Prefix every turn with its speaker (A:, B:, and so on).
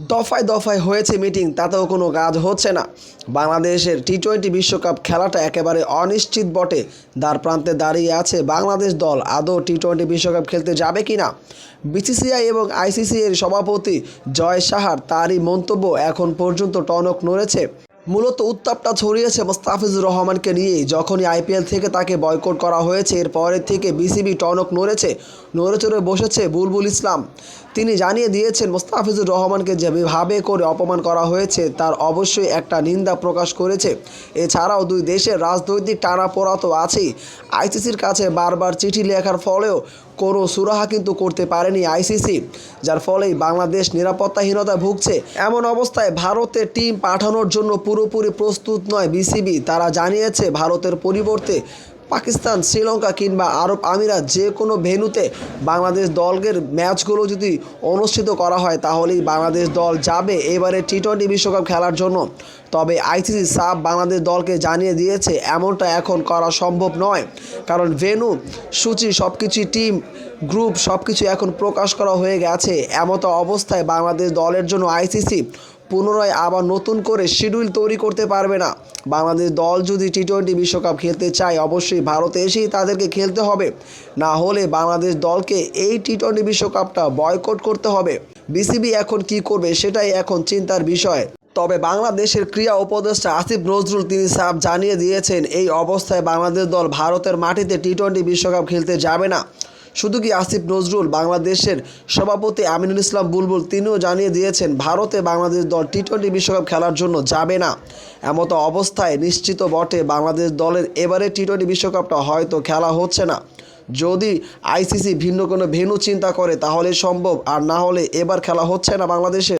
A: দফায় দফায় হয়েছে মিটিং, তাতেও কোনো কাজ হচ্ছে না। বাংলাদেশের টি-20 বিশ্বকাপ খেলাটা একেবারে অনিশ্চিত বটে। দ্বার প্রান্তে দাঁড়িয়ে আছে বাংলাদেশ দল। আদৌ টি-20 বিশ্বকাপ খেলতে যাবে কি না? বিসিসিআই এবং আইসিসি এর সভাপতি জয় সাহার তারই মন্তব্য এখন পর্যন্ত টনক নড়েছে। মূলত উত্তাপটা ছড়িয়েছে মোস্তাফিজুর রহমানকে নিয়েই। যখনই আইপিএল থেকে তাকে বয়কট করা হয়েছে, এরপরের থেকে বিসিবি টনক নড়েছে, নড়ে চড়ে বসেছে বুলবুল ইসলাম। তিনি জানিয়ে দিয়েছেন মোস্তাফিজুর রহমানকে যেভাবে করে অপমান করা হয়েছে তার অবশ্যই একটা নিন্দা প্রকাশ করেছে। এছাড়াও দুই দেশের রাজনৈতিক টানাপোড়া তো আছেই। আইসিসির কাছে বারবার চিঠি লেখার ফলেও কোনো সুরাহা কিন্তু করতে পারেনি আইসিসি, যার ফলেই বাংলাদেশ নিরাপত্তাহীনতা ভুগছে। এমন অবস্থায় ভারতে টিম পাঠানোর জন্য পুরোপুরি প্রস্তুত নয় বিসিবি। তারা জানিয়েছে ভারতের পরিবর্তে পাকিস্তান, শ্রীলঙ্কা কিংবা আরব আমিরাত যে কোনো ভেন্যুতে বাংলাদেশ দলের ম্যাচগুলো যদি অনুষ্ঠিত করা হয় তাহলেই বাংলাদেশ দল যাবে এবারে টি-20 বিশ্বকাপ খেলার জন্য। তবে আইসিসি সাফ বাংলাদেশ দলকে জানিয়ে দিয়েছে এমনটা এখন করা সম্ভব নয়, কারণ ভেন্যু, সূচি, সব কিছুই, টিম, গ্রুপ সব কিছু এখন প্রকাশ করা হয়ে গেছে। এমতো অবস্থায় বাংলাদেশ দলের জন্য আইসিসি পুনরায় আবার নতুন করে শিডিউল তৈরি করতে পারবে না। বাংলাদেশ দল যদি টি-20 বিশ্বকাপ খেলতে চায় অবশ্যই ভারতে এসেই তাদেরকে খেলতে হবে, না হলে বাংলাদেশ দলকে এই টি-20 বিশ্বকাপটা বয়কট করতে হবে। বিসিবি এখন কি করবে সেটাই এখন চিন্তার বিষয়। তবে বাংলাদেশের ক্রীড়া উপদেষ্টা আসিফ নজরুল তিনি সাফ জানিয়ে দিয়েছেন এই অবস্থায় বাংলাদেশ দল ভারতের মাটিতে টি-20 বিশ্বকাপ খেলতে যাবে না। শুধু কি আসিফ নজরুল, বাংলাদেশের সভাপতি আমিনুল ইসলাম বুলবুল তিনিও জানিয়ে দিয়েছেন ভারতে বাংলাদেশ দল টি-20 বিশ্বকাপ খেলার জন্য যাবে না। এমতো অবস্থায় নিশ্চিত বটে বাংলাদেশ দলের এবারে টি-20 বিশ্বকাপটা হয়তো খেলা হচ্ছে না। যদি আইসিসি ভিন্ন কোনো ভেন্যু চিন্তা করে তাহলে সম্ভব, আর না হলে এবার খেলা হচ্ছে না বাংলাদেশে।